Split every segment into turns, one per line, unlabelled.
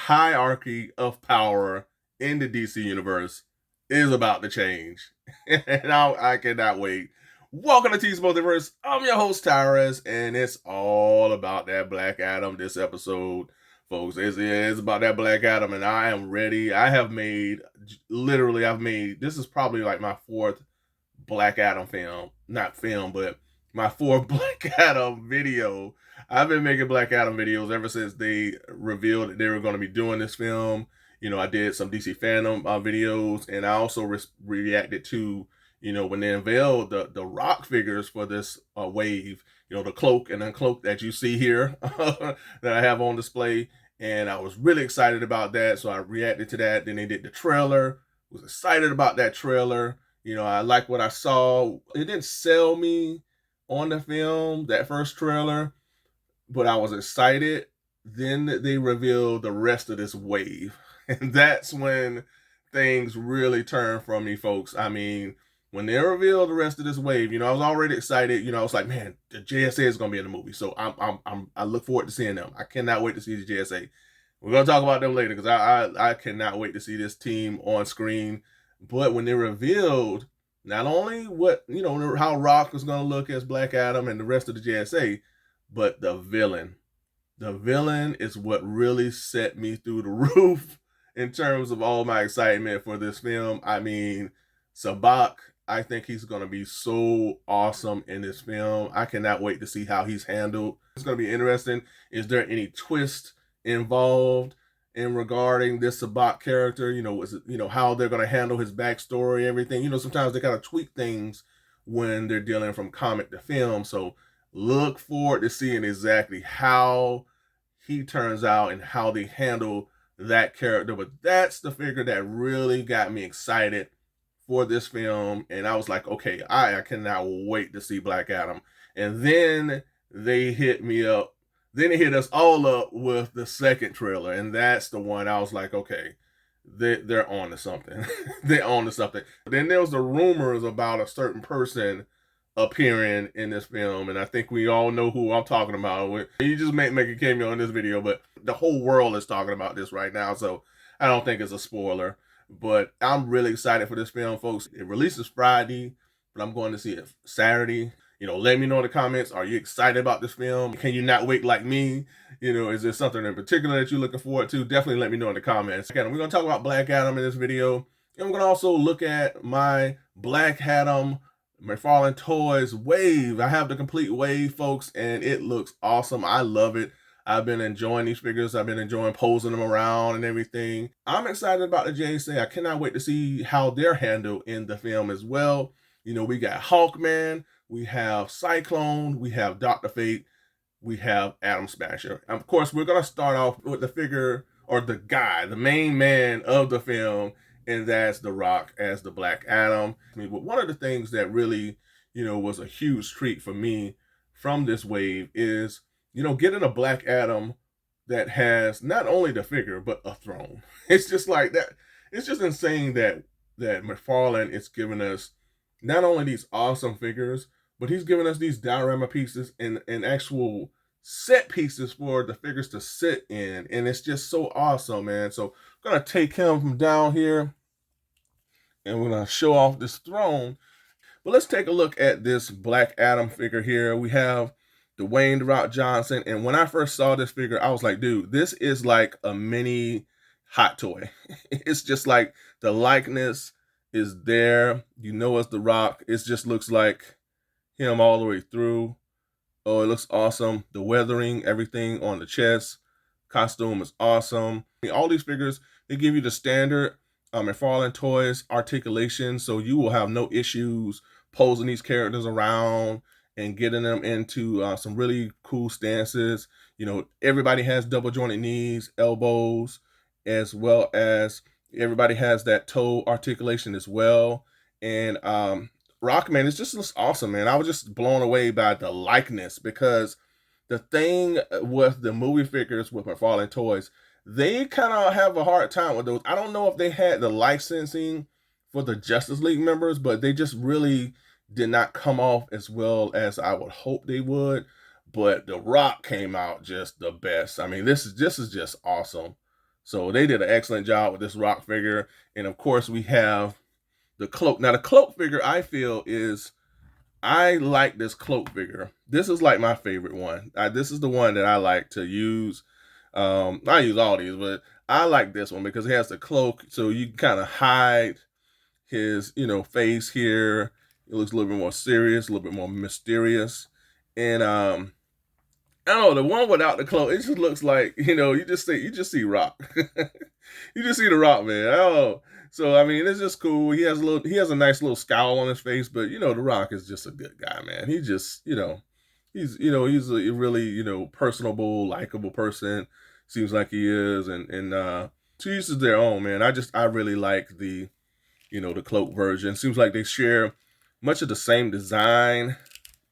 hierarchy of power in the DC universe is about to change. And I cannot wait. Welcome to T's Multiverse. I'm your host, Tyrus, and it's all about that Black Adam this episode, folks. It's about that Black Adam, and I am ready. This is probably like my fourth Black Adam film. Not film, but my fourth Black Adam video. I've been making Black Adam videos ever since they revealed that they were going to be doing this film. I did some DC fandom videos, and I also reacted to, when they unveiled the Rock figures for this wave, the cloak and uncloak that you see here that I have on display. And I was really excited about that, so I reacted to that. Then they did the trailer. Was excited about that trailer. I like what I saw. It didn't sell me on the film, that first trailer, but I was excited. Then they revealed the rest of this wave. And that's when things really turned for me, folks. I mean, when they revealed the rest of this wave, I was already excited. I was like, man, the JSA is going to be in the movie. So I look forward to seeing them. I cannot wait to see the JSA. We're going to talk about them later because I cannot wait to see this team on screen. But when they revealed not only how Rock was going to look as Black Adam and the rest of the JSA, but the villain. The villain is what really set me through the roof in terms of all my excitement for this film. I mean, Sabak, I think he's going to be so awesome in this film. I cannot wait to see how he's handled. It's going to be interesting. Is there any twist involved in regarding this Sabak character? How they're going to handle his backstory, everything. Sometimes they kind of tweak things when they're dealing from comic to film. So look forward to seeing exactly how he turns out and how they handle that character. But that's the figure that really got me excited for this film. And I was like, okay, I cannot wait to see Black Adam. And then they hit me up. Then it hit us all up with the second trailer. And that's the one I was like, okay, they're on to something. They're on to something. Then there was the rumors about a certain person appearing in this film, and I think we all know who I'm talking about. You just make a cameo in this video, but the whole world is talking about this right now, so I don't think it's a spoiler. But I'm really excited for this film, folks. It releases Friday, but I'm going to see it Saturday. Let me know in the comments, are you excited about this film? Can you not wait like me? Is there something in particular that you're looking forward to? Definitely let me know in the comments. Again, we're going to talk about Black Adam in this video, and we're going to also look at my Black Adam McFarlane Toys wave. I have the complete wave, folks, and it looks awesome. I love it. I've been enjoying these figures. I've been enjoying posing them around and everything. I'm excited about the JSA. I cannot wait to see how they're handled in the film as well. We got Hawkman, we have Cyclone, we have Dr. Fate, we have Atom Smasher. Of course, we're going to start off with the figure, or the guy, the main man of the film, and that's The Rock as the Black Adam. But one of the things that really, was a huge treat for me from this wave is, getting a Black Adam that has not only the figure, but a throne. It's just like that. It's just insane that McFarlane is giving us not only these awesome figures, but he's giving us these diorama pieces and actual set pieces for the figures to sit in. And it's just so awesome, man. So I'm going to take him from down here, and we're going to show off this throne. But let's take a look at this Black Adam figure here. We have Dwayne "The Rock" Johnson. And when I first saw this figure, I was like, dude, this is like a mini Hot Toy. It's just like the likeness is there. It's The Rock. It just looks like him all the way through. Oh, it looks awesome. The weathering, everything on the chest, costume is awesome. All these figures, they give you the standard McFarlane Toys articulation, so you will have no issues posing these characters around and getting them into some really cool stances. Everybody has double jointed knees, elbows, as well as everybody has that toe articulation as well. And Rockman, it just looks awesome, man. I was just blown away by the likeness, because the thing with the movie figures with McFarlane Toys, they kind of have a hard time with those. I don't know if they had the licensing for the Justice League members, but they just really did not come off as well as I would hope they would. But The Rock came out just the best. I mean, this is just awesome. So they did an excellent job with this Rock figure. And of course, we have the cloak. Now, the cloak figure, I feel, is, I like this cloak figure. This is like my favorite one. This is the one that I like to use. I use all these, but I like this one because it has the cloak, so you can kind of hide his, face here. It looks a little bit more serious, a little bit more mysterious. And I don't know, the one without the cloak, it just looks like, you just see Rock. You just see the Rock, man. Oh, so I mean, it's just cool. He has a nice little scowl on his face, but the Rock is just a good guy, man. He just, he's a really, personable, likable person. Seems like he is, and to each is their own, man. I really like the, the cloak version. Seems like they share much of the same design,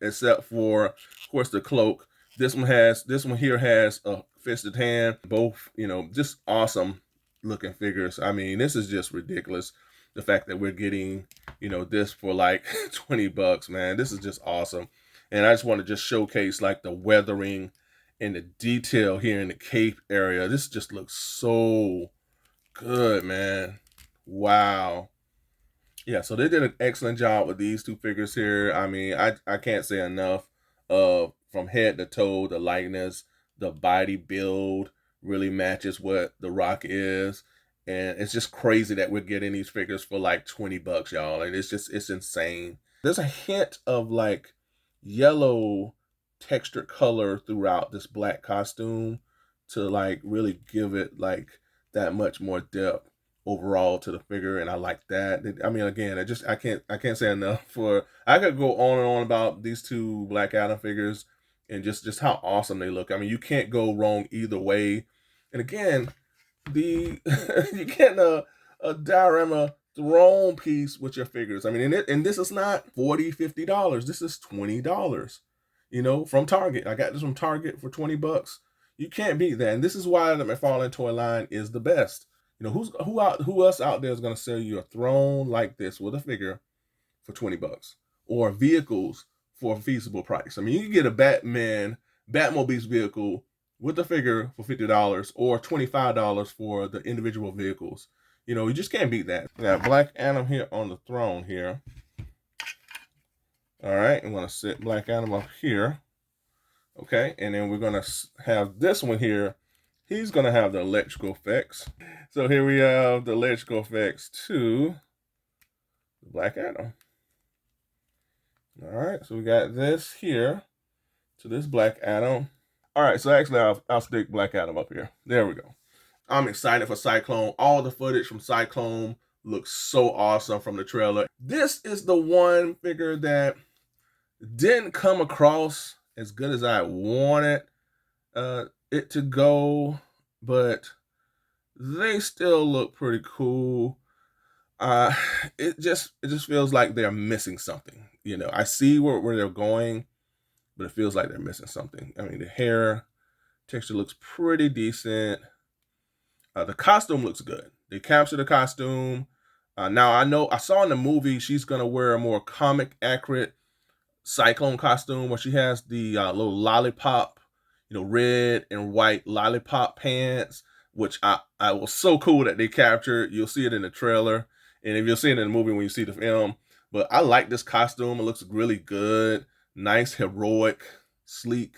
except for, of course, the cloak. This one here has a fisted hand. Both, just awesome looking figures. I mean, this is just ridiculous. The fact that we're getting, this for like $20, man. This is just awesome. And I just want to just showcase like the weathering and the detail here in the cape area. This just looks so good, man. Wow. Yeah, so they did an excellent job with these two figures here. I mean, I can't say enough of, from head to toe, the likeness, the body build really matches what the Rock is. And it's just crazy that we're getting these figures for like $20, y'all. And it's insane. There's a hint of like yellow textured color throughout this black costume to like really give it like that much more depth overall to the figure, and I like that. I mean, again, I can't say enough for. I could go on and on about these two Black Adam figures and just how awesome they look. I mean, you can't go wrong either way. And again, the you get a diorama throne piece with your figures. I mean, and this is not $40-$50. This is $20. From Target. I got this from Target for $20. You can't beat that. And this is why the McFarlane toy line is the best. Who else out there is going to sell you a throne like this with a figure for $20, or vehicles for a feasible price? I mean, you can get a Batmobile's vehicle with the figure for $50, or $25 for the individual vehicles. You just can't beat that. We got Black Adam here on the throne here. All right, I'm going to set Black Adam up here. Okay, and then we're going to have this one here. He's going to have the electrical effects. So here we have the electrical effects to Black Adam. All right, so we got this here to this Black Adam. All right, so actually I'll stick Black Adam up here. There we go. I'm excited for Cyclone. All the footage from Cyclone looks so awesome from the trailer. This is the one figure that didn't come across as good as I wanted it to go, but they still look pretty cool. It just feels like they're missing something. I see where they're going, but it feels like they're missing something. I mean, the hair texture looks pretty decent. The costume looks good. They captured the costume. Now I saw in the movie she's gonna wear a more comic accurate Cyclone costume where she has the little lollipop, red and white lollipop pants, which I was so cool that they captured. You'll see it in the trailer, and if you'll see it in the movie when you see the film. But I like this costume. It looks really good. Nice, heroic, sleek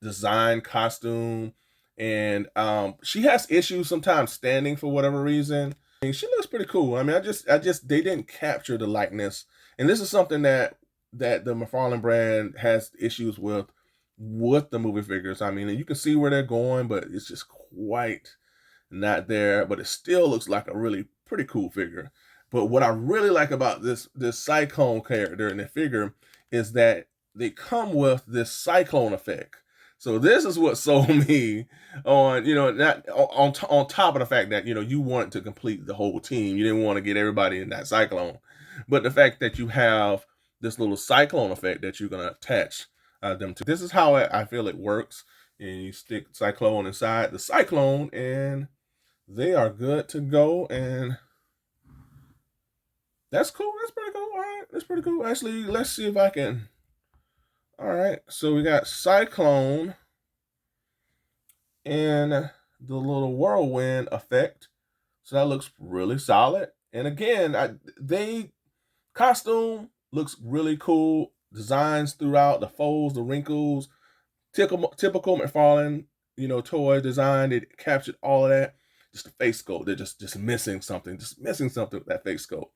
design costume. And she has issues sometimes standing for whatever reason. I mean, she looks pretty cool. I mean, they didn't capture the likeness. And this is something that the McFarlane brand has issues with the movie figures. I mean, you can see where they're going, but it's just quite not there. But it still looks like a really pretty cool figure. But what I really like about this Cyclone character in the figure is that they come with this Cyclone effect. So this is what sold me on, not on top of the fact that, you wanted to complete the whole team. You didn't want to get everybody in that Cyclone. But the fact that you have this little Cyclone effect that you're going to attach them to. This is how I feel it works. And you stick Cyclone inside the Cyclone, and they are good to go. And that's cool. That's pretty cool. All right. That's pretty cool. Actually, let's see if I can. All right. So we got Cyclone and the little whirlwind effect. So that looks really solid. And again, they costume looks really cool. Designs throughout, the folds, the wrinkles, typical McFarlane, toy design. It captured all of that. Just the face sculpt. They're just missing something. Just missing something with that face sculpt.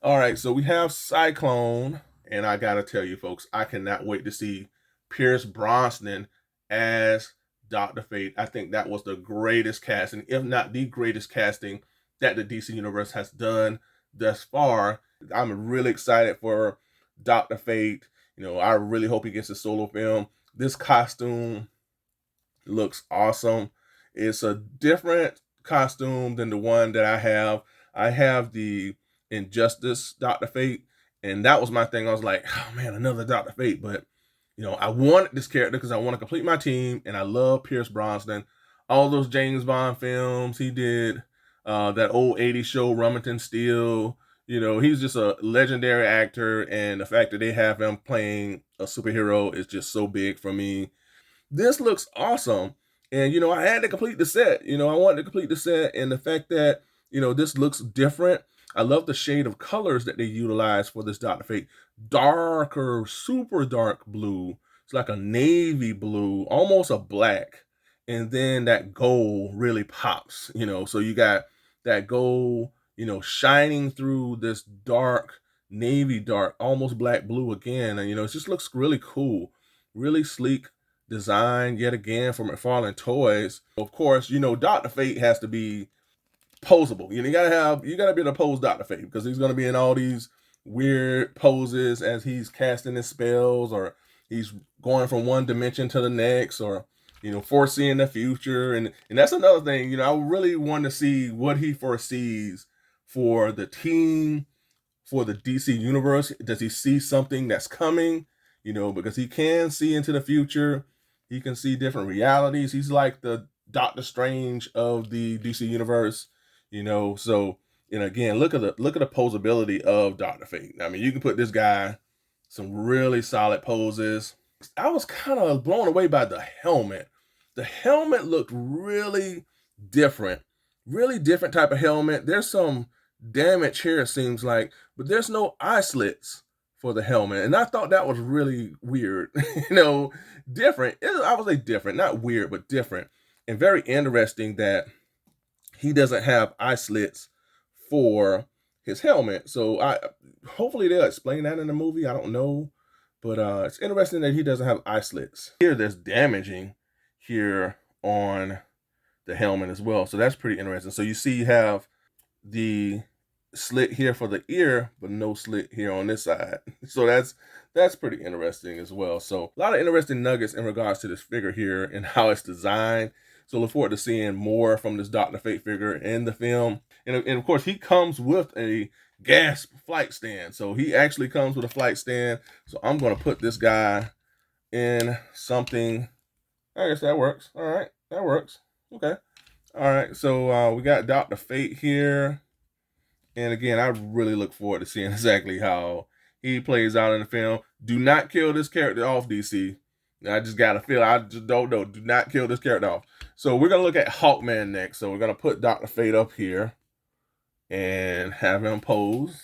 All right, so we have Cyclone, and I gotta tell you, folks, I cannot wait to see Pierce Brosnan as Dr. Fate. I think that was the greatest casting, if not the greatest casting that the DC Universe has done thus far. I'm really excited for Dr. Fate. I really hope he gets a solo film. This costume looks awesome. It's a different costume than the one that I have. I have the Injustice Dr. Fate, and that was my thing. I was like, oh man, another Dr. Fate. But I wanted this character because I want to complete my team, and I love Pierce Brosnan. All those James Bond films he did, that old '80s show, Remington Steele. He's just a legendary actor, and the fact that they have him playing a superhero is just so big for me. This looks awesome. And, I had to complete the set. I wanted to complete the set. And the fact that, this looks different. I love the shade of colors that they utilize for this Dr. Fate. Darker, super dark blue. It's like a navy blue, almost a black. And then that gold really pops, So you got that gold, shining through this dark, navy dark, almost black blue again. And, it just looks really cool, really sleek design yet again from McFarlane Toys. Of course, Dr. Fate has to be posable. You gotta be able to pose Dr. Fate because he's gonna be in all these weird poses as he's casting his spells, or he's going from one dimension to the next, or foreseeing the future. And that's another thing. I really want to see what he foresees for the team, for the DC universe. Does he see something that's coming? Because he can see into the future. He can see different realities. He's like the Doctor Strange of the DC universe, So, again, look at the posability of Dr. Fate. I mean, you can put this guy some really solid poses. I was kind of blown away by the helmet. The helmet looked really different type of helmet. There's some damage here, it seems like, but there's no eye slits for the helmet. And I thought that was really weird, different. I would say different, not weird, but different. And very interesting that he doesn't have eye slits for his helmet. So hopefully they'll explain that in the movie. I don't know. But it's interesting that he doesn't have eye slits. Here there's damaging here on the helmet as well. So that's pretty interesting. So you see you have the slit here for the ear, but no slit here on this side. So that's pretty interesting as well. So a lot of interesting nuggets in regards to this figure here and how it's designed. So look forward to seeing more from this Dr. Fate figure in the film. And of course, he comes with a gas flight stand. So he actually comes with a flight stand. So I'm going to put this guy in something. I guess that works. All right, that works. Okay. All right, so we got Dr. Fate here. And again, I really look forward to seeing exactly how he plays out in the film. Do not kill this character off, DC. I just got a feel. I just don't know. Do not kill this character off. So we're going to look at Hawkman next. So we're going to put Dr. Fate up here and have him pose.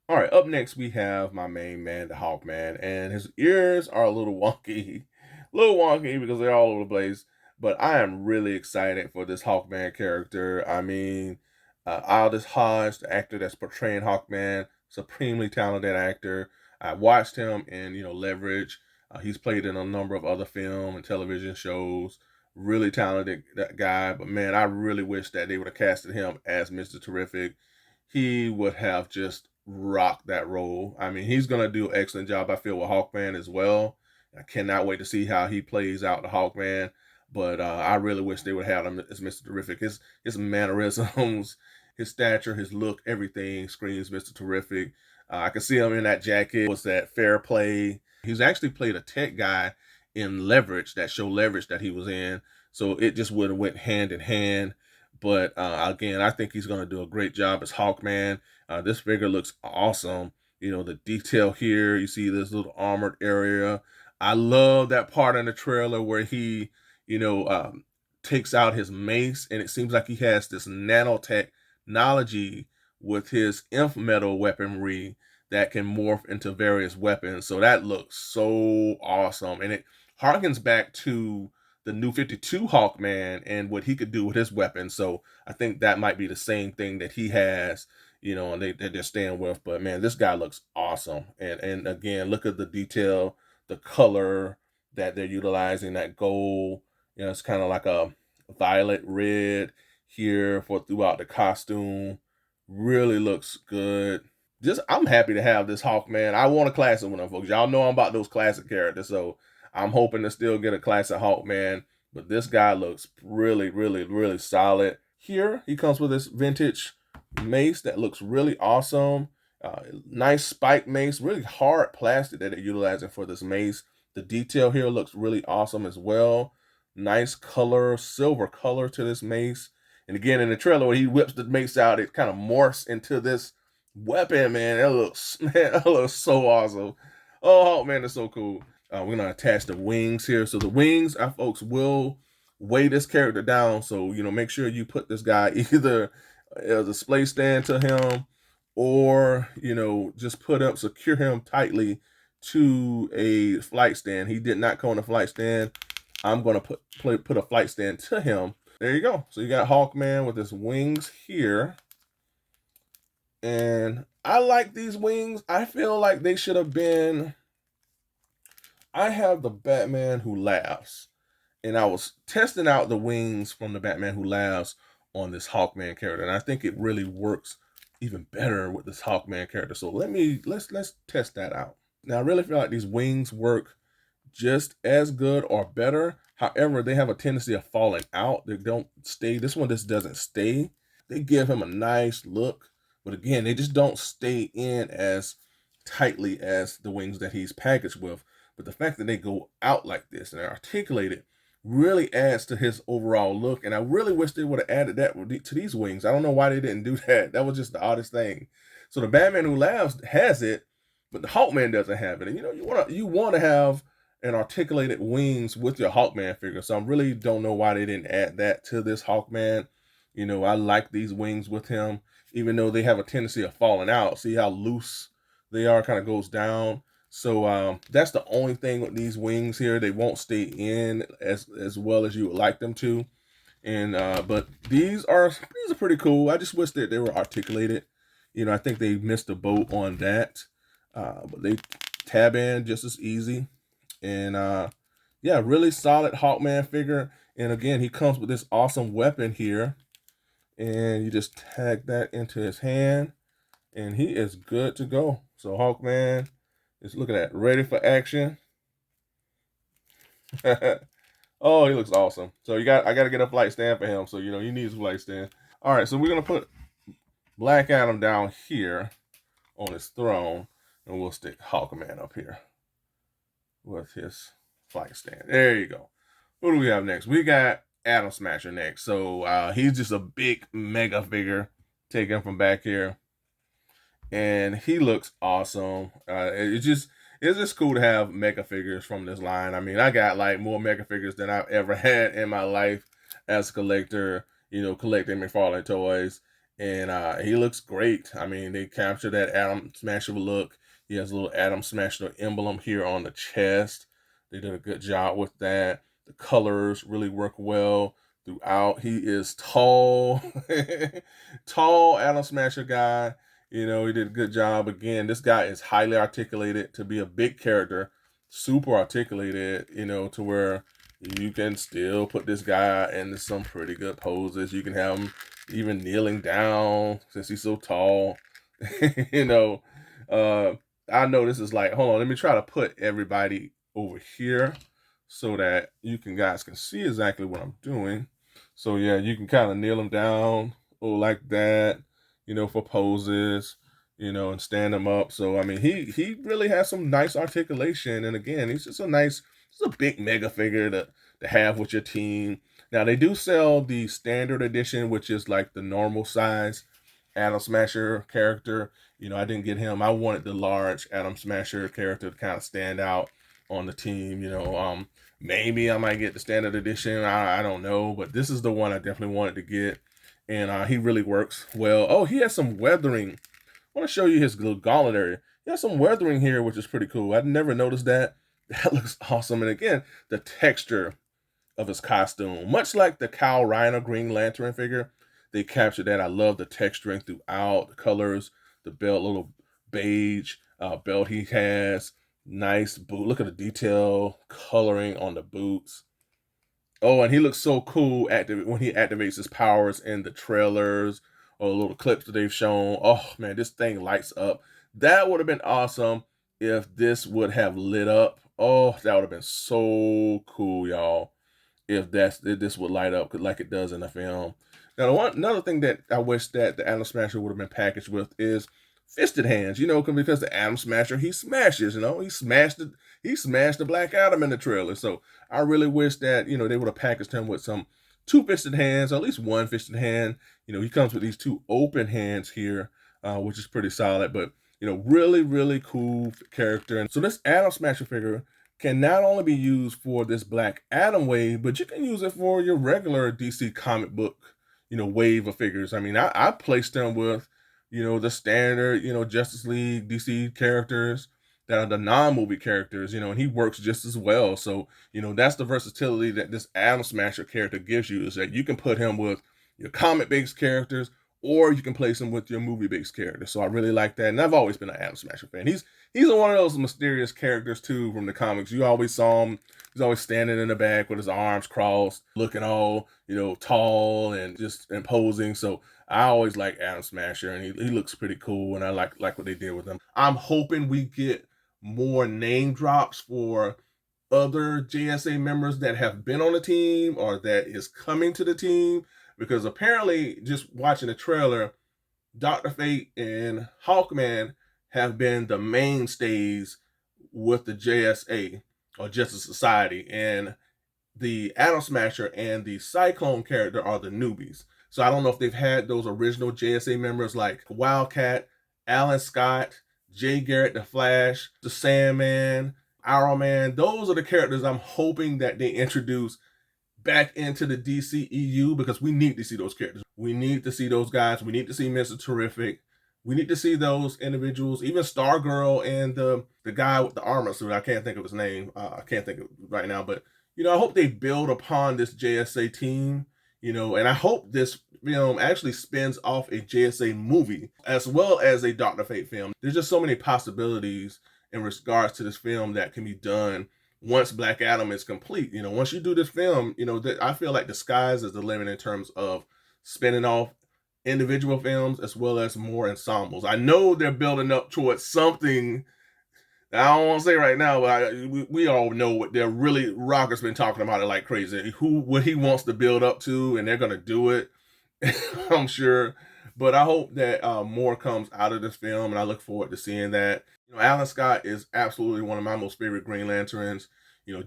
All right, up next we have my main man, the Hawkman. And his ears are a little wonky. Because they're all over the place. But I am really excited for this Hawkman character. I mean, Aldous Hodge, the actor that's portraying Hawkman, supremely talented actor. I watched him in, Leverage. He's played in a number of other film and television shows. Really talented guy. But man, I really wish that they would have casted him as Mr. Terrific. He would have just rocked that role. I mean, he's going to do an excellent job, I feel, with Hawkman as well. I cannot wait to see how he plays out the Hawkman. But I really wish they would have him as Mr. Terrific. His mannerisms, his stature, his look, everything screams Mr. Terrific. I can see him in that jacket. Was that Fair Play? He's actually played a tech guy in Leverage, that show Leverage that he was in. So it just would have went hand in hand. But again, I think he's going to do a great job as Hawkman. This figure looks awesome. The detail here, you see this little armored area. I love that part in the trailer where he, takes out his mace, and it seems like he has this nanotechnology with his inf metal weaponry that can morph into various weapons. So that looks so awesome, and it harkens back to the New 52 Hawkman and what he could do with his weapon. So I think that might be the same thing that he has, and they're staying with. But man, this guy looks awesome. And again, look at the detail, the color that they're utilizing, that gold. It's kind of like a violet red here for throughout the costume. Really looks good. I'm happy to have this Hawkman. I want a classic one, folks. Y'all know I'm about those classic characters, so I'm hoping to still get a classic Hawkman. But this guy looks really, really, really solid. Here, he comes with this vintage mace that looks really awesome. Nice spike mace, really hard plastic that they're utilizing for this mace. The detail here looks really awesome as well. Nice color, silver color to this mace. And again, in the trailer, when he whips the mace out, it kind of morphs into this weapon, man. That looks so awesome. Oh, man, it's so cool. We're gonna attach the wings here. So the wings, our folks will weigh this character down. So make sure you put this guy either as a display stand to him, or just secure him tightly to a flight stand. He did not come on a flight stand. I'm gonna put a flight stand to him. There you go. So you got Hawkman with his wings here. And I like these wings. I feel like they should have been. I have the Batman Who Laughs, and I was testing out the wings from the Batman Who Laughs on this Hawkman character, and I think it really works even better with this Hawkman character. So let's test that out. Now I really feel like these wings work just as good or better. However, they have a tendency of falling out. They don't stay. This one just doesn't stay. They give him a nice look, but again, they just don't stay in as tightly as the wings that he's packaged with. But the fact that they go out like this and they're articulated really adds to his overall look. And I really wish they would have added that to these wings. I don't know why they didn't do that. That was just the oddest thing. So the Batman Who Laughs has it, but the Hawkman doesn't have it. And you want to have an articulated wings with your Hawkman figure. So I really don't know why they didn't add that to this Hawkman. I like these wings with him, even though they have a tendency of falling out. See how loose they are, kind of goes down. So that's the only thing with these wings here. They won't stay in as well as you would like them to. And but these are pretty cool. I just wish that they were articulated. I think they missed the boat on that. But they tab in just as easy. And yeah, really solid Hawkman figure. And again, he comes with this awesome weapon here. And you just tag that into his hand, and he is good to go. So Hawkman is, look at that, ready for action. Oh, he looks awesome. So I got to get a flight stand for him. So he needs a flight stand. All right, so we're gonna put Black Adam down here on his throne, and we'll stick Hawkman up here with his flight stand. There you go. Who do we have next? We got Atom Smasher next. So he's just a big mega figure taken from back here, and he looks awesome. It's just cool to have mega figures from this line. I mean, I got like more mega figures than I've ever had in my life as a collector, collecting McFarlane toys. And he looks great. I mean, they captured that Atom Smasher look. He has a little Atom Smasher emblem here on the chest. They did a good job with that. The colors really work well throughout. He is tall, tall Atom Smasher guy. He did a good job. Again, this guy is highly articulated to be a big character, super articulated, to where you can still put this guy into some pretty good poses. You can have him even kneeling down since he's so tall. I know this is like, hold on, let me try to put everybody over here so that you guys can see exactly what I'm doing. So yeah, you can kind of kneel him down like that, for poses, and stand him up. So I mean, he really has some nice articulation. And again, he's just a big mega figure to have with your team. Now they do sell the standard edition, which is like the normal size Atom Smasher character. I didn't get him. I wanted the large Atom Smasher character to kind of stand out on the team. Maybe I might get the standard edition. I don't know, but this is the one I definitely wanted to get, and he really works well. Oh, he has some weathering. I want to show you his little gauntlet area. He has some weathering here, which is pretty cool. I'd never noticed that. That looks awesome. And again, the texture of his costume, much like the Kyle Rayner Green Lantern figure, they captured that. I love the texturing throughout, the colors, the belt, little beige belt he has. Nice boot. Look at the detail coloring on the boots. Oh, and he looks so cool when he activates his powers in the trailers or little clips that they've shown. Oh man, this thing lights up. That would have been awesome if this would have lit up. Oh, that would have been so cool, y'all. If this would light up like it does in the film. Now, another thing that I wish that the Atom Smasher would have been packaged with is fisted hands. Because the Atom Smasher, he smashes. He smashed the Black Adam in the trailer. So I really wish that they would have packaged him with some two fisted hands, or at least one fisted hand. He comes with these two open hands here, which is pretty solid. But really, really cool character. And so this Atom Smasher figure can not only be used for this Black Adam wave, but you can use it for your regular DC comic book, wave of figures. I mean, I placed them with, the standard, Justice League, DC characters that are the non-movie characters, and he works just as well. So, that's the versatility that this Atom Smasher character gives you, is that you can put him with your comic-based characters, or you can place him with your movie-based characters. So I really like that. And I've always been an Atom Smasher fan. He's one of those mysterious characters, too, from the comics. You always saw him. He's always standing in the back with his arms crossed, looking all, tall and just imposing. So I always like Atom Smasher, and he looks pretty cool, and I like what they did with him. I'm hoping we get more name drops for other JSA members that have been on the team or that is coming to the team, because apparently, just watching the trailer, Dr. Fate and Hawkman have been the mainstays with the JSA, or Justice Society, and the Atom Smasher and the Cyclone character are the newbies. So I don't know if they've had those original JSA members like Wildcat, Alan Scott, Jay Garrett, the Flash, the Sandman, Arrow Man. Those are the characters I'm hoping that they introduce back into the DCEU, because we need to see those characters. We need to see those guys. We need to see Mr. Terrific. We need to see those individuals, even Stargirl and the guy with the armor suit. I can't think of his name. I can't think of it right now. But, I hope they build upon this JSA team, and I hope this film actually spins off a JSA movie as well as a Dr. Fate film. There's just so many possibilities in regards to this film that can be done once Black Adam is complete. Once you do this film, I feel like the sky's is the limit in terms of spinning off individual films as well as more ensembles. I know they're building up towards something I don't want to say right now, but we all know what they're really. Rocker's been talking about it like crazy. What he wants to build up to, and they're gonna do it. I'm sure. But I hope that more comes out of this film, and I look forward to seeing that. Alan Scott is absolutely one of my most favorite Green Lanterns.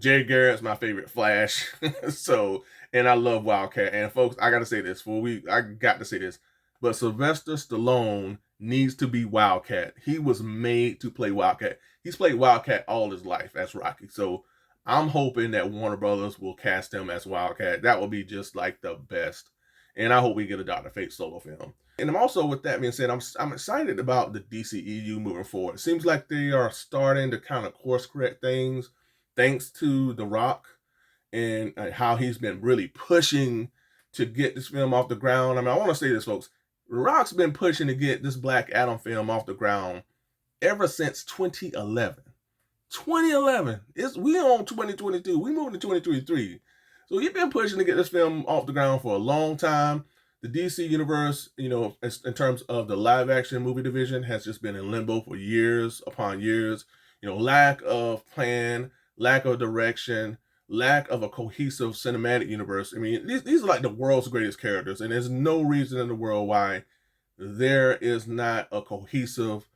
Jay Garrett's my favorite Flash. And I love Wildcat. And folks, I got to say this. I got to say this. But Sylvester Stallone needs to be Wildcat. He was made to play Wildcat. He's played Wildcat all his life as Rocky. So I'm hoping that Warner Brothers will cast him as Wildcat. That will be just like the best. And I hope we get a Dr. Fate solo film. And I'm also, with that being said, I'm excited about the DCEU moving forward. It seems like they are starting to kind of course correct things, thanks to The Rock and how he's been really pushing to get this film off the ground. I mean, I want to say this, folks. The Rock's been pushing to get this Black Adam film off the ground ever since 2011. 2011. We on 2022. We moving to 2023. So he's been pushing to get this film off the ground for a long time. The DC universe, in terms of the live action movie division, has just been in limbo for years upon years. Lack of plan, lack of direction, lack of a cohesive cinematic universe. I mean, these are like the world's greatest characters, and there's no reason in the world why there is not a cohesive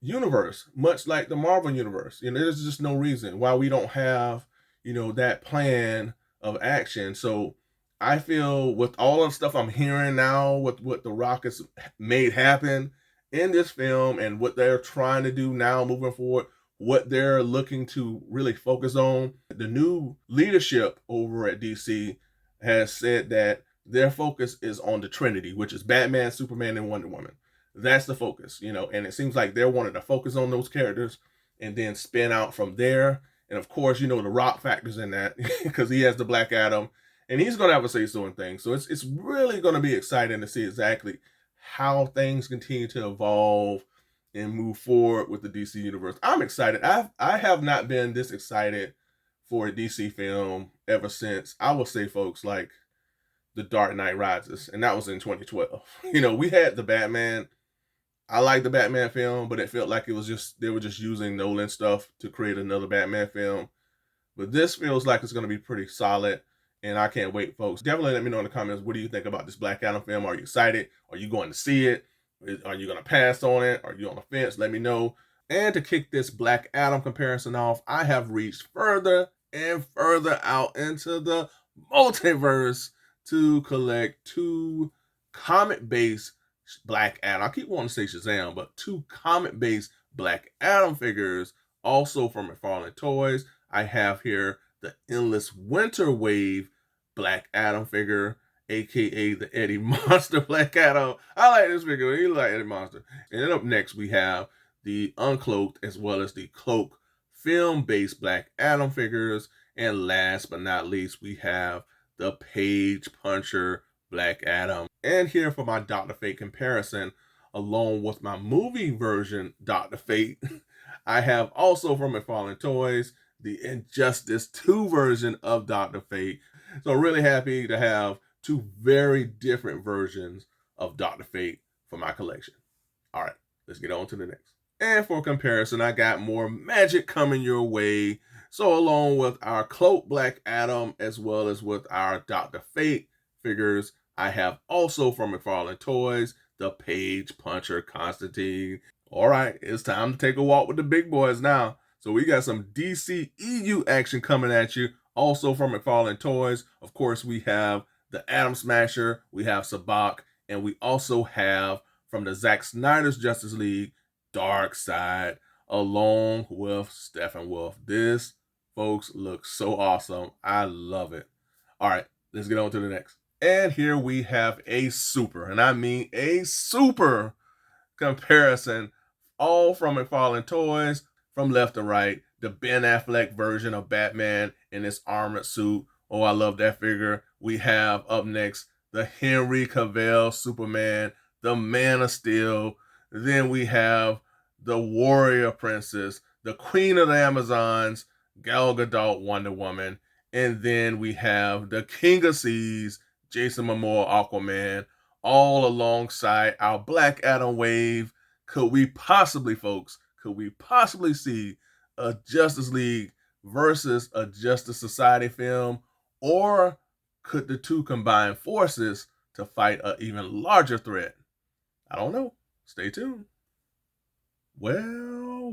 universe, much like the Marvel universe. There's just no reason why we don't have, that plan of action. So I feel with all of the stuff I'm hearing now, with what The Rock has made happen in this film and what they're trying to do now moving forward what they're looking to really focus on. The new leadership over at DC has said that their focus is on the Trinity, which is Batman, Superman, and Wonder Woman. That's the focus, you know, and it seems like they're wanting to focus on those characters and then spin out from there. And of course, you know, The Rock factors in that because he has the Black Adam and he's going to have a say-so in things. So it's really going to be exciting to see exactly how things continue to evolve and move forward with the DC universe. I'm excited. I have not been this excited for a DC film ever since, I will say, folks, like The Dark Knight Rises, and that was in 2012. You know, we had the Batman. I like the Batman film, but it felt like it was just, they were just using Nolan stuff to create another Batman film. But this feels like it's going to be pretty solid, and I can't wait, folks. Definitely let me know in the comments, what do you think about this Black Adam film? Are you excited? Are you going to see it? Are you going to pass on it? Are you on the fence? Let me know. And to kick this Black Adam comparison off, I have reached further and further out into the multiverse to collect 2 comic-based Black Adam. I keep wanting to say Shazam, but 2 comic-based Black Adam figures, also from McFarlane Toys. I have here the Endless Winter Wave Black Adam figure, aka the Eddie Monster Black Adam. I like this figure. You like Eddie Monster. And then up next we have the Uncloaked as well as the Cloak film-based Black Adam figures. And last but not least, we have the Page Puncher Black Adam. And here for my Dr. Fate comparison, along with my movie version Dr. Fate, I have also from McFarlane Toys the Injustice 2 version of Dr. Fate. So really happy to have 2 very different versions of Dr. Fate for my collection. All right, let's get on to the next. And for comparison, I got more magic coming your way. So along with our Cloak Black Adam, as well as with our Dr. Fate figures, I have also from McFarlane Toys, the Page Puncher Constantine. All right, it's time to take a walk with the big boys now. So we got some DC EU action coming at you. Also from McFarlane Toys, of course, we have the Atom Smasher, we have Sabak, and we also have from the Zack Snyder's Justice League, Darkseid, along with Steppenwolf. This, folks, looks so awesome. I love it. All right, let's get on to the next. And here we have a super, and I mean a super comparison, all from McFarlane Toys, from left to right. The Ben Affleck version of Batman in his armored suit. Oh, I love that figure. We have up next the Henry Cavill Superman, the Man of Steel. Then we have the Warrior Princess, the Queen of the Amazons, Gal Gadot Wonder Woman. And then we have the King of Seas, Jason Momoa Aquaman, all alongside our Black Adam wave. Could we possibly, folks, see a Justice League versus a Justice Society film? Or could the 2 combine forces to fight an even larger threat? I don't know. Stay tuned. Well.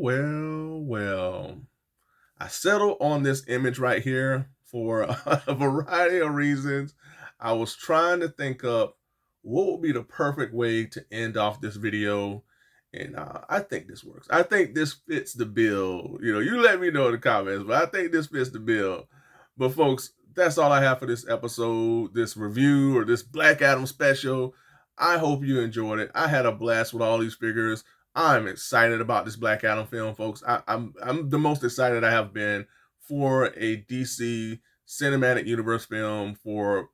I settled on this image right here for a variety of reasons. I was trying to think up what would be the perfect way to end off this video. And I think this works. I think this fits the bill. You know, you let me know in the comments, but I think this fits the bill. But folks, that's all I have for this episode, this review, or this Black Adam special. I hope you enjoyed it. I had a blast with all these figures. I'm excited about this Black Adam film, folks. I'm the most excited I have been for a DC cinematic universe film for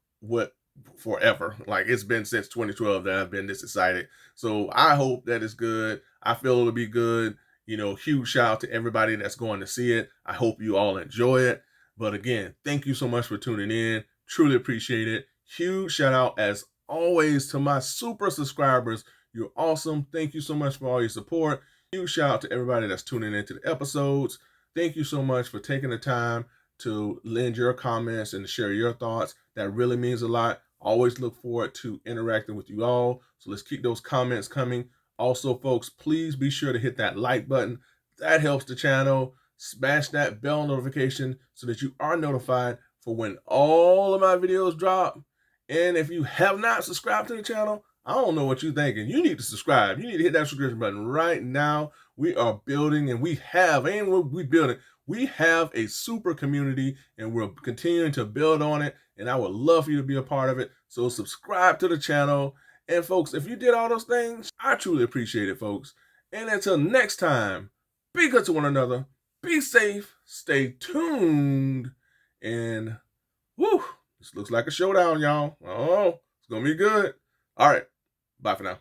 forever. Like, it's been since 2012 that I've been this excited. So I hope that it's good. I feel it'll be good. You know, huge shout out to everybody that's going to see it. I hope you all enjoy it. But again, thank you so much for tuning in. Truly appreciate it. Huge shout out as always to my super subscribers. You're awesome. Thank you so much for all your support. Huge shout out to everybody that's tuning into the episodes. Thank you so much for taking the time to lend your comments and share your thoughts. That really means a lot. Always look forward to interacting with you all. So let's keep those comments coming. Also, folks, please be sure to hit that like button. That helps the channel. Smash that bell notification so that you are notified for when all of my videos drop. And if you have not subscribed to the channel, I don't know what you're thinking. You need to subscribe. You need to hit that subscription button right now. We are building, and we have a super community, and we're continuing to build on it. And I would love for you to be a part of it. So subscribe to the channel. And folks, if you did all those things, I truly appreciate it, folks. And until next time, be good to one another. Be safe. Stay tuned. And woo, this looks like a showdown, y'all. Oh, it's going to be good. All right. Bye for now.